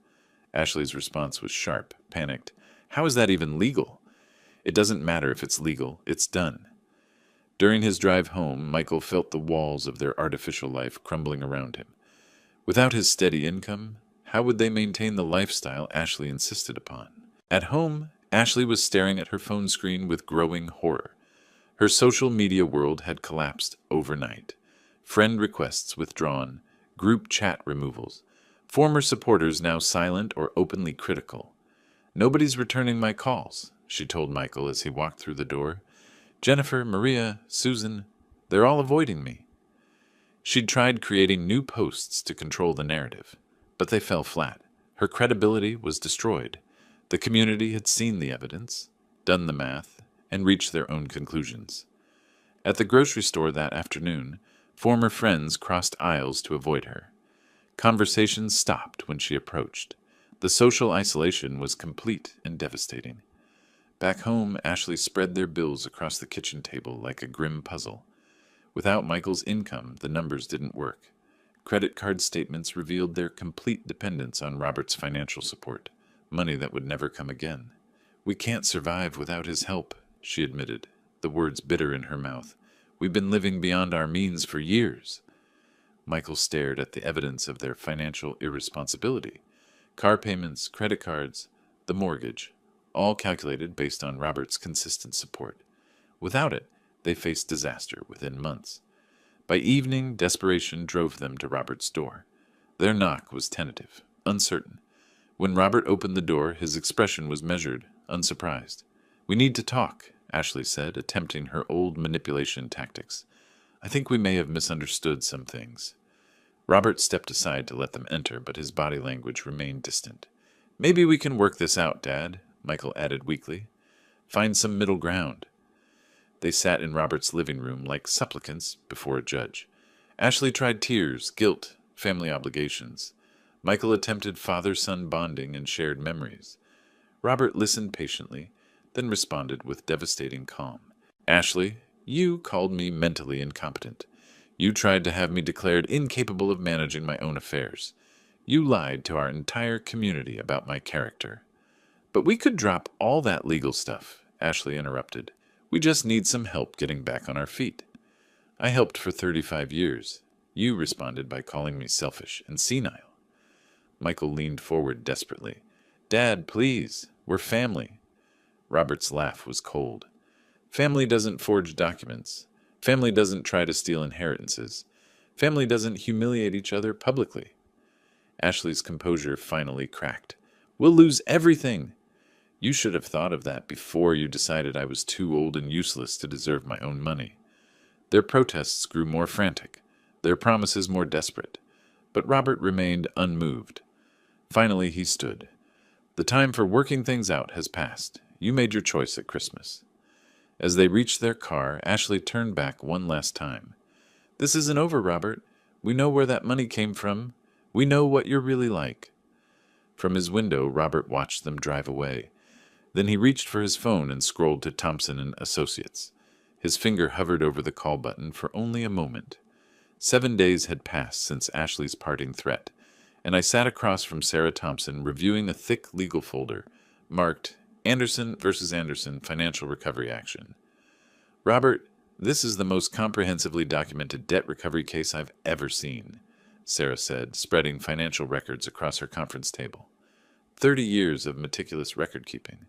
Ashley's response was sharp, panicked. How is that even legal? It doesn't matter if it's legal, it's done. During his drive home, Michael felt the walls of their artificial life crumbling around him. Without his steady income, how would they maintain the lifestyle Ashley insisted upon? At home, Ashley was staring at her phone screen with growing horror. Her social media world had collapsed overnight. Friend requests withdrawn, group chat removals, former supporters now silent or openly critical. Nobody's returning my calls, she told Michael as he walked through the door. Jennifer, Maria, Susan, they're all avoiding me. She'd tried creating new posts to control the narrative, but they fell flat. Her credibility was destroyed. The community had seen the evidence, done the math, and reached their own conclusions. At the grocery store that afternoon, former friends crossed aisles to avoid her. Conversations stopped when she approached. The social isolation was complete and devastating. Back home, Ashley spread their bills across the kitchen table like a grim puzzle. Without Michael's income, the numbers didn't work. Credit card statements revealed their complete dependence on Robert's financial support, money that would never come again. We can't survive without his help, she admitted, the words bitter in her mouth. We've been living beyond our means for years. Michael stared at the evidence of their financial irresponsibility. Car payments, credit cards, the mortgage, all calculated based on Robert's consistent support. Without it, they faced disaster within months. By evening, desperation drove them to Robert's door. Their knock was tentative, uncertain. When Robert opened the door, his expression was measured, unsurprised. We need to talk, Ashley said, attempting her old manipulation tactics. I think we may have misunderstood some things. Robert stepped aside to let them enter, but his body language remained distant. Maybe we can work this out, Dad, Michael added weakly. Find some middle ground. They sat in Robert's living room like supplicants before a judge. Ashley tried tears, guilt, family obligations. Michael attempted father-son bonding and shared memories. Robert listened patiently, then responded with devastating calm. Ashley, you called me mentally incompetent. You tried to have me declared incapable of managing my own affairs. You lied to our entire community about my character. But we could drop all that legal stuff, Ashley interrupted. We just need some help getting back on our feet. I helped for 35 years. You responded by calling me selfish and senile. Michael leaned forward desperately. Dad, please, we're family. Robert's laugh was cold. Family doesn't forge documents. Family doesn't try to steal inheritances. Family doesn't humiliate each other publicly. Ashley's composure finally cracked. We'll lose everything. You should have thought of that before you decided I was too old and useless to deserve my own money. Their protests grew more frantic, their promises more desperate, but Robert remained unmoved. Finally he stood. The time for working things out has passed. You made your choice at Christmas. As they reached their car, Ashley turned back one last time. This isn't over, Robert. We know where that money came from. We know what you're really like. From his window, Robert watched them drive away. Then he reached for his phone and scrolled to Thompson and Associates. His finger hovered over the call button for only a moment. 7 days had passed since Ashley's parting threat, and I sat across from Sarah Thompson reviewing a thick legal folder marked Anderson versus Anderson Financial Recovery Action. Robert, this is the most comprehensively documented debt recovery case I've ever seen, Sarah said, spreading financial records across her conference table. 30 years of meticulous record-keeping.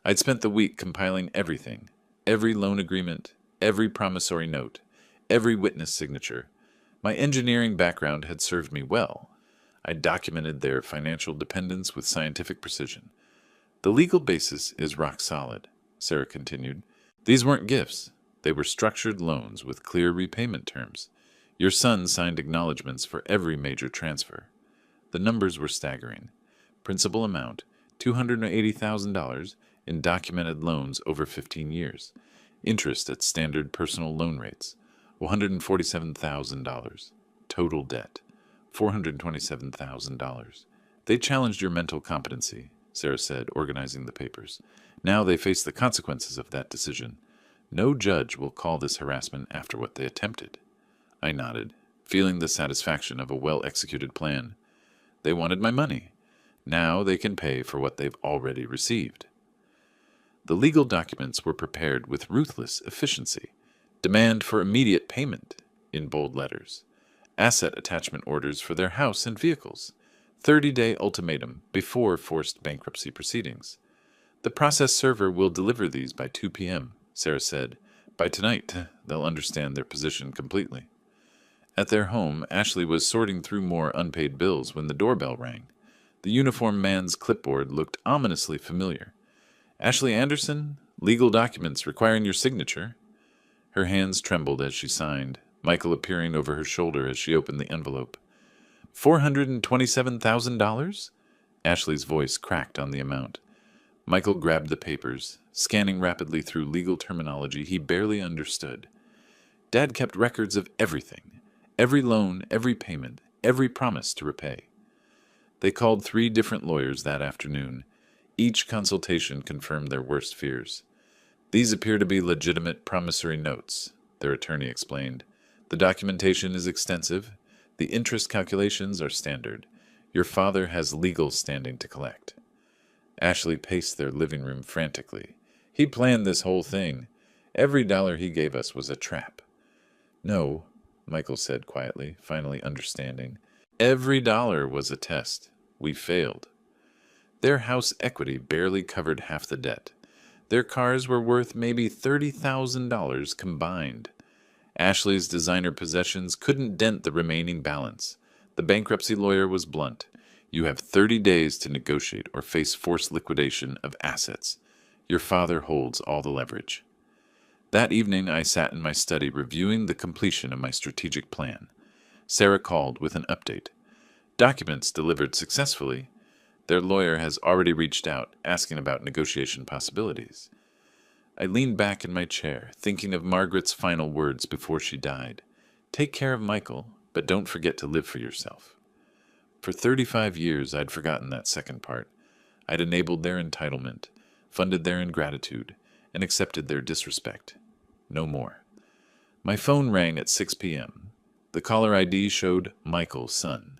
I'd spent the week compiling everything, every loan agreement, every promissory note, every witness signature. My engineering background had served me well. I documented their financial dependence with scientific precision. The legal basis is rock solid, Sarah continued. These weren't gifts. They were structured loans with clear repayment terms. Your son signed acknowledgments for every major transfer. The numbers were staggering. Principal amount, $280,000 in documented loans over 15 years. Interest at standard personal loan rates, $147,000. Total debt, $427,000. They challenged your mental competency, Sarah said, organizing the papers. Now they face the consequences of that decision. No judge will call this harassment after what they attempted. I nodded, feeling the satisfaction of a well-executed plan. They wanted my money. Now they can pay for what they've already received. The legal documents were prepared with ruthless efficiency. Demand for immediate payment, in bold letters. Asset attachment orders for their house and vehicles. 30-day ultimatum before forced bankruptcy proceedings. The process server will deliver these by 2 p.m., Sarah said. By tonight, they'll understand their position completely. At their home, Ashley was sorting through more unpaid bills when the doorbell rang. The uniformed man's clipboard looked ominously familiar. Ashley Anderson, legal documents requiring your signature. Her hands trembled as she signed, Michael appearing over her shoulder as she opened the envelope. $427,000? Ashley's voice cracked on the amount. Michael grabbed the papers, scanning rapidly through legal terminology he barely understood. Dad kept records of everything. Every loan, every payment, every promise to repay. They called 3 different lawyers that afternoon. Each consultation confirmed their worst fears. These appear to be legitimate promissory notes, their attorney explained. The documentation is extensive. The interest calculations are standard. Your father has legal standing to collect. Ashley paced their living room frantically. He planned this whole thing. Every dollar he gave us was a trap. No, Michael said quietly, finally understanding. Every dollar was a test. We failed. Their house equity barely covered half the debt. Their cars were worth maybe $30,000 combined. Ashley's designer possessions couldn't dent the remaining balance. The bankruptcy lawyer was blunt. You have 30 days to negotiate or face forced liquidation of assets. Your father holds all the leverage. That evening, I sat in my study reviewing the completion of my strategic plan. Sarah called with an update. Documents delivered successfully. Their lawyer has already reached out, asking about negotiation possibilities. I leaned back in my chair, thinking of Margaret's final words before she died. Take care of Michael, but don't forget to live for yourself. For 35 years, I'd forgotten that second part. I'd enabled their entitlement, funded their ingratitude, and accepted their disrespect. No more. My phone rang at 6 p.m. The caller ID showed Michael's son.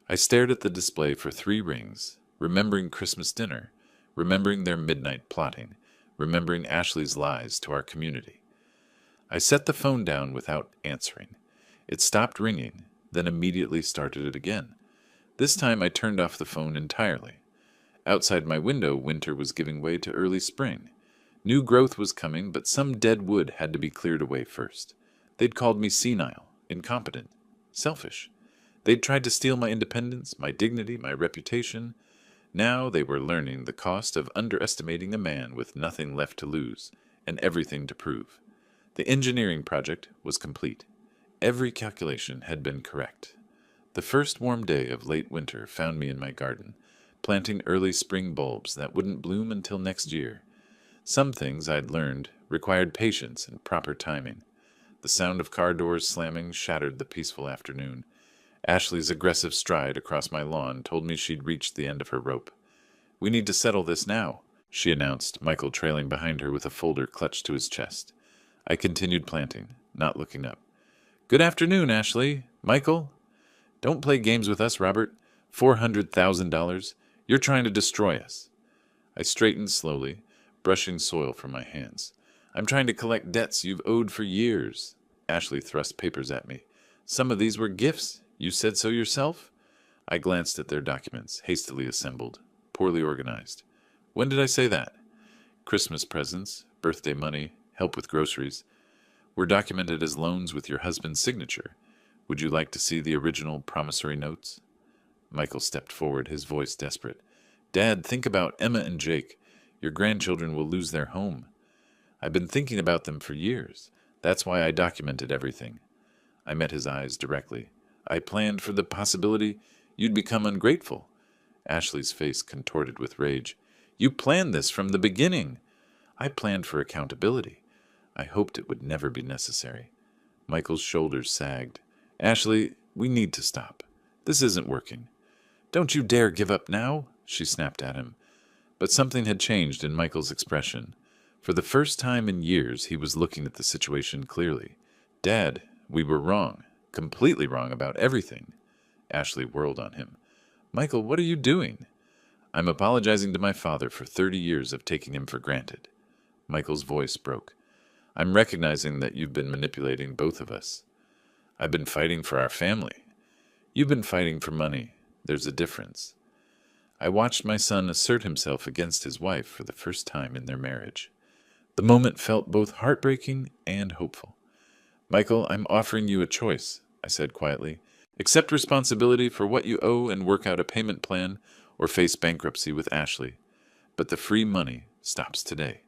I stared at the display for 3 rings, remembering Christmas dinner, remembering their midnight plotting, remembering Ashley's lies to our community. I set the phone down without answering. It stopped ringing, then immediately started it again. This time I turned off the phone entirely. Outside my window, winter was giving way to early spring. New growth was coming, but some dead wood had to be cleared away first. They'd called me senile, incompetent, selfish. They'd tried to steal my independence, my dignity, my reputation. Now they were learning the cost of underestimating a man with nothing left to lose and everything to prove. The engineering project was complete. Every calculation had been correct. The first warm day of late winter found me in my garden, planting early spring bulbs that wouldn't bloom until next year. Some things I'd learned required patience and proper timing. The sound of car doors slamming shattered the peaceful afternoon. Ashley's aggressive stride across my lawn told me she'd reached the end of her rope. We need to settle this now, she announced, Michael trailing behind her with a folder clutched to his chest. I continued planting, not looking up. Good afternoon, Ashley. Michael? Don't play games with us, Robert. $400,000. You're trying to destroy us. I straightened slowly, brushing soil from my hands. I'm trying to collect debts you've owed for years. Ashley thrust papers at me. Some of these were gifts. You said so yourself? I glanced at their documents, hastily assembled, poorly organized. When did I say that? Christmas presents, birthday money, help with groceries, were documented as loans with your husband's signature. Would you like to see the original promissory notes? Michael stepped forward, his voice desperate. Dad, think about Emma and Jake. Your grandchildren will lose their home. I've been thinking about them for years. That's why I documented everything. I met his eyes directly. I planned for the possibility you'd become ungrateful. Ashley's face contorted with rage. You planned this from the beginning. I planned for accountability. I hoped it would never be necessary. Michael's shoulders sagged. Ashley, we need to stop. This isn't working. Don't you dare give up now, she snapped at him. But something had changed in Michael's expression. For the first time in years, he was looking at the situation clearly. Dad, we were wrong. Completely wrong about everything. Ashley whirled on him. Michael, what are you doing? I'm apologizing to my father for 30 years of taking him for granted. Michael's voice broke. I'm recognizing that you've been manipulating both of us. I've been fighting for our family. You've been fighting for money. There's a difference. I watched my son assert himself against his wife for the first time in their marriage. The moment felt both heartbreaking and hopeful. Michael, I'm offering you a choice, I said quietly. Accept responsibility for what you owe and work out a payment plan, or face bankruptcy with Ashley. But the free money stops today.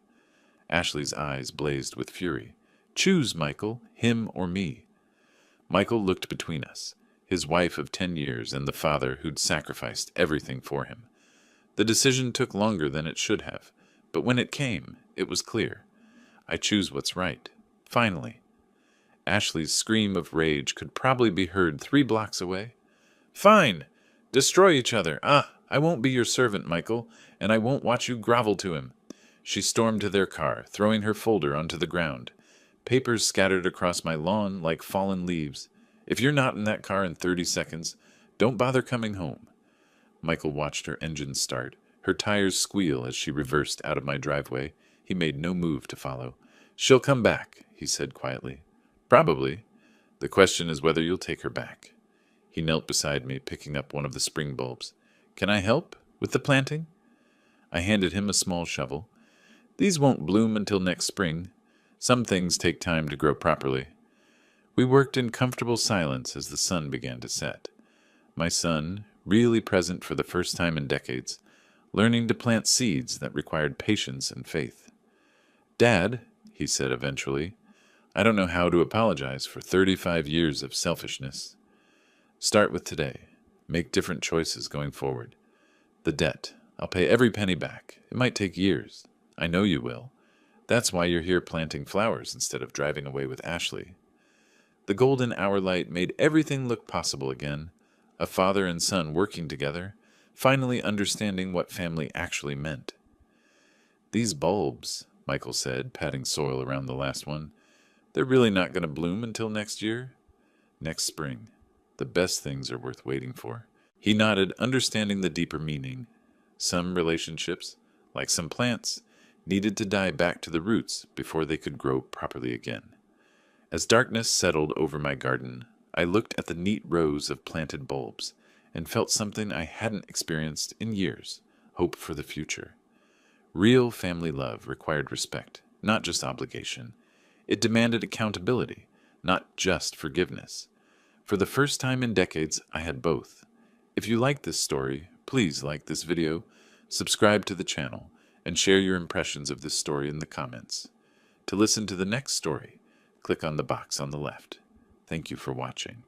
Ashley's eyes blazed with fury. Choose, Michael, him or me. Michael looked between us, his wife of 10 years and the father who'd sacrificed everything for him. The decision took longer than it should have, but when it came, it was clear. I choose what's right. Finally. Ashley's scream of rage could probably be heard 3 blocks away. Fine! Destroy each other! I won't be your servant, Michael, and I won't watch you grovel to him. She stormed to their car, throwing her folder onto the ground. Papers scattered across my lawn like fallen leaves. If you're not in that car in 30 seconds, don't bother coming home. Michael watched her engine start, her tires squeal as she reversed out of my driveway. He made no move to follow. She'll come back, he said quietly. Probably. The question is whether you'll take her back. He knelt beside me, picking up one of the spring bulbs. Can I help with the planting? I handed him a small shovel. These won't bloom until next spring. Some things take time to grow properly. We worked in comfortable silence as the sun began to set. My son, really present for the first time in decades, learning to plant seeds that required patience and faith. Dad, he said eventually, I don't know how to apologize for 35 years of selfishness. Start with today. Make different choices going forward. The debt. I'll pay every penny back. It might take years. I know you will. That's why you're here planting flowers instead of driving away with Ashley. The golden hour light made everything look possible again. A father and son working together, finally understanding what family actually meant. These bulbs, Michael said, patting soil around the last one, they're really not going to bloom until next year? Next spring. The best things are worth waiting for. He nodded, understanding the deeper meaning. Some relationships, like some plants, needed to die back to the roots before they could grow properly again. As darkness settled over my garden, I looked at the neat rows of planted bulbs and felt something I hadn't experienced in years, hope for the future. Real family love required respect, not just obligation. It demanded accountability, not just forgiveness. For the first time in decades, I had both. If you like this story, please like this video, subscribe to the channel, and share your impressions of this story in the comments. To listen to the next story, click on the box on the left. Thank you for watching.